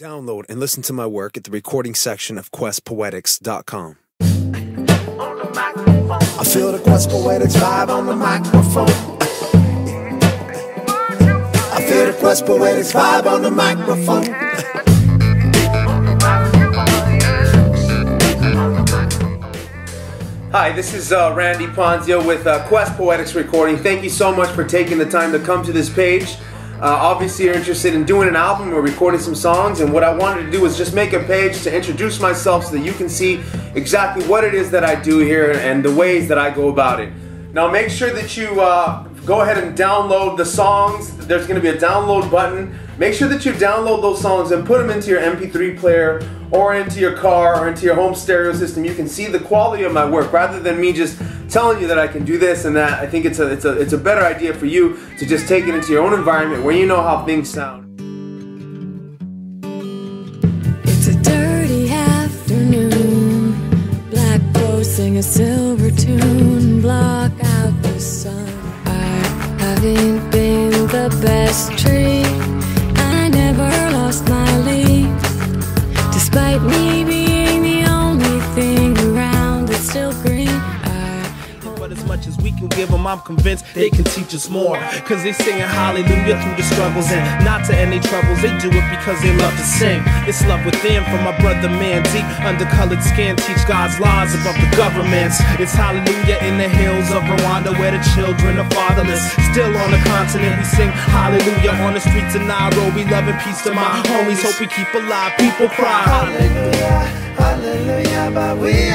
Download and listen to my work at the recording section of questpoetics.com. I feel the Quest Poetics vibe on the microphone. I feel the Quest Poetics vibe on the microphone. Hi, this is Randy Ponzio with Quest Poetics Recording. Thank you so much for taking the time to come to this page. Obviously you're interested in doing an album or recording some songs, and what I wanted to do was just make a page to introduce myself so that you can see exactly what it is that I do here and the ways that I go about it. Now make sure that you go ahead and download the songs. There's going to be a download button. Make sure that you download those songs and put them into your MP3 player or into your car or into your home stereo system. You can see the quality of my work rather than me just telling you that I can do this and that. I think it's a better idea for you to just take it into your own environment where you know how things sound. It's a dirty afternoon. Black crows sing a silver tune, block out the sun. I haven't been the best tree. I never lost my leaf, despite me being the only thing around that's still green. But as much as we can give them, I'm convinced they can teach us more. Cause they singing hallelujah through the struggles and not to end their troubles. They do it because they love to sing. It's love within from my brother man deep under colored skin. Teach God's laws above the governments. It's hallelujah in the hills of Rwanda where the children are fatherless. Still on the continent we sing hallelujah on the streets of Nairobi. Love and peace to my homies. Hope we keep alive. People cry hallelujah, hallelujah, but we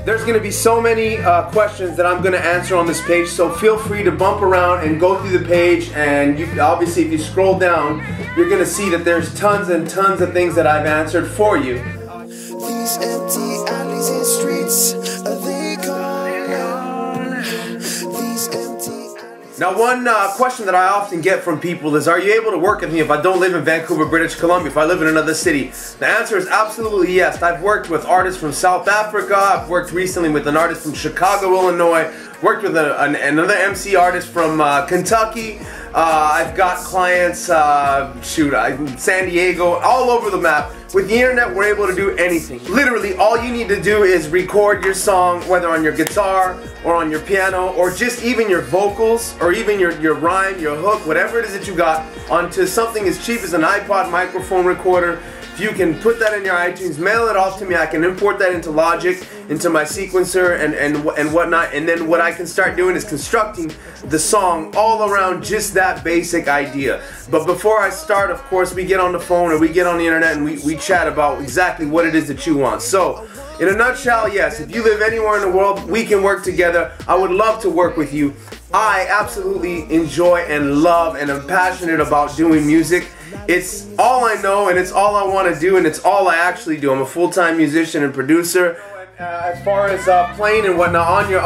There's going to be so many questions that I'm going to answer on this page, so feel free to bump around and go through the page, and you obviously if you scroll down you're going to see that there's tons and tons of things that I've answered for you. These empty alleys and streets, are they gone? These empty alleys. Now one question that I often get from people is, are you able to work with me if I don't live in Vancouver, British Columbia, if I live in another city? The answer is absolutely yes. I've worked with artists from South Africa, I've worked recently with an artist from Chicago, Illinois, worked with another MC artist from Kentucky. I've got clients, San Diego, all over the map. With the internet, we're able to do anything. Literally, all you need to do is record your song, whether on your guitar or on your piano, or just even your vocals, or even your rhyme, your hook, whatever it is that you got, onto something as cheap as an iPod microphone recorder. If you can put that in your iTunes, mail it off to me, I can import that into Logic, into my sequencer and whatnot, and then what I can start doing is constructing the song all around just that basic idea. But before I start, of course, we get on the phone or we get on the internet and we chat about exactly what it is that you want. So, in a nutshell, yes, if you live anywhere in the world, we can work together. I would love to work with you. I absolutely enjoy and love and am passionate about doing music. It's all I know and it's all I want to do and it's all I actually do. I'm a full-time musician and producer. As far as playing and whatnot on your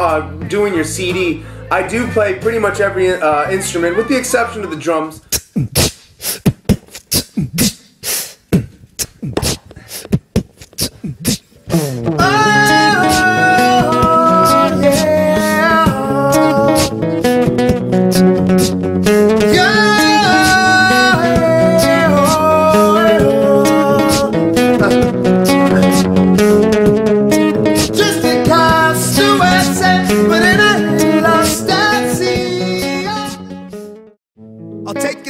doing your CD, I do play pretty much every instrument with the exception of the drums.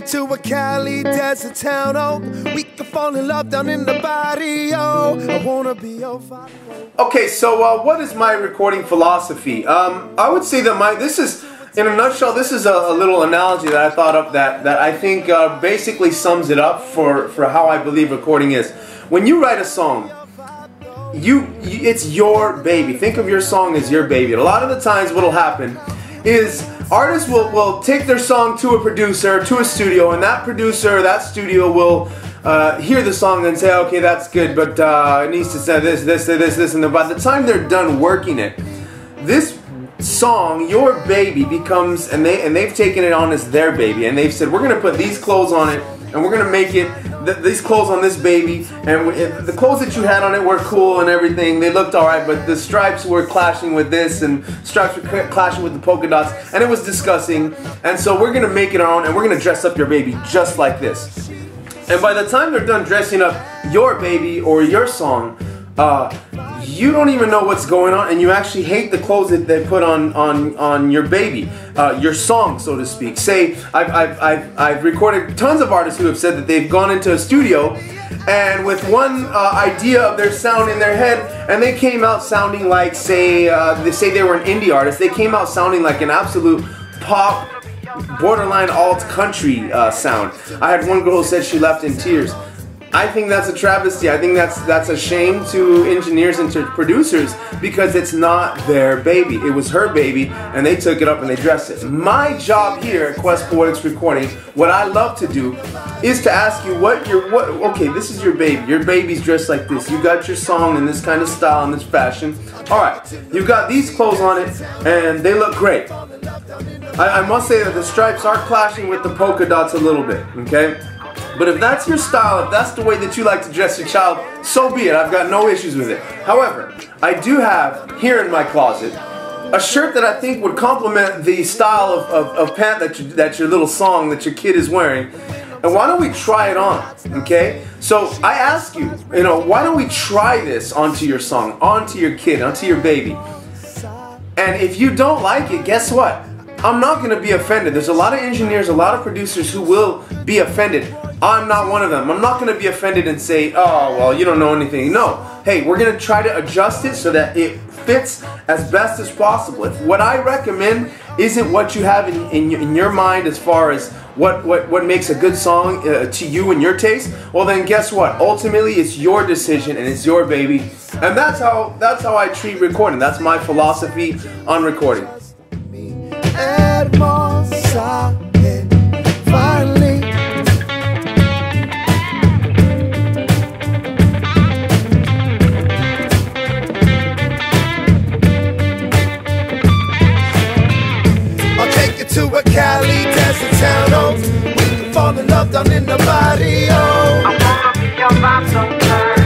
To a Cali desert town, oh, we can fall in love down in the barrio. I wanna be your father. Okay, so what is my recording philosophy? I would say that this is, in a nutshell, this is a little analogy that I thought of that I think basically sums it up for how I believe recording is. When you write a song, it's your baby. Think of your song as your baby. A lot of the times what'll happen is artists will take their song to a producer, to a studio, and that producer or that studio will hear the song and say, okay, that's good, but it needs to say this, and by the time they're done working it, this song, your baby, becomes, and they've taken it on as their baby, and they've said, we're going to put these clothes on it, and we're going to make it these clothes on this baby, and the clothes that you had on it were cool and everything. They looked alright, but the stripes were clashing with this, and stripes were clashing with the polka dots, and it was disgusting. And so we're gonna make it our own, and we're gonna dress up your baby just like this. And by the time they're done dressing up your baby or your song, you don't even know what's going on, and you actually hate the clothes that they put on your baby, your song, so to speak. Say, I've recorded tons of artists who have said that they've gone into a studio and with one idea of their sound in their head, and they came out sounding like, say they were an indie artist, they came out sounding like an absolute pop, borderline alt country sound. I had one girl who said she left in tears. I think that's a travesty. I think that's a shame to engineers and to producers, because it's not their baby. It was her baby, and they took it up and they dressed it. My job here at Quest Poetics Recording, what I love to do, is to ask you okay, this is your baby. Your baby's dressed like this. You got your song in this kind of style, in this fashion. Alright, you got these clothes on it, and they look great. I must say that the stripes are clashing with the polka dots a little bit, okay? But if that's your style, if that's the way that you like to dress your child, so be it. I've got no issues with it. However, I do have here in my closet a shirt that I think would complement the style of pant that your little song that your kid is wearing. And why don't we try it on, okay? So I ask you, why don't we try this onto your song, onto your kid, onto your baby? And if you don't like it, guess what? I'm not going to be offended. There's a lot of engineers, a lot of producers who will be offended. I'm not one of them. I'm not going to be offended and say, oh, well, you don't know anything. No. Hey, we're going to try to adjust it so that it fits as best as possible. If what I recommend isn't what you have in your mind as far as what makes a good song to you and your taste, well then guess what? Ultimately, it's your decision and it's your baby. And that's how I treat recording. That's my philosophy on recording. Finally, I'll take you to a Cali desert town, oh. We can fall in love down in the barrio. I wanna be your vibe so good.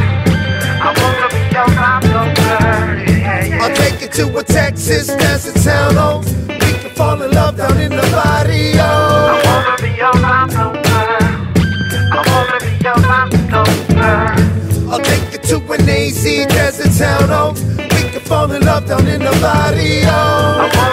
I wanna be your vibe so good. Yeah, yeah. I'll take you to a Texas desert town, oh. Fall in love down in the barrio. I wanna be your vibe so good. I wanna be your vibe so good. I'll take you to an AZ desert town, oh. We can fall in love down in the barrio.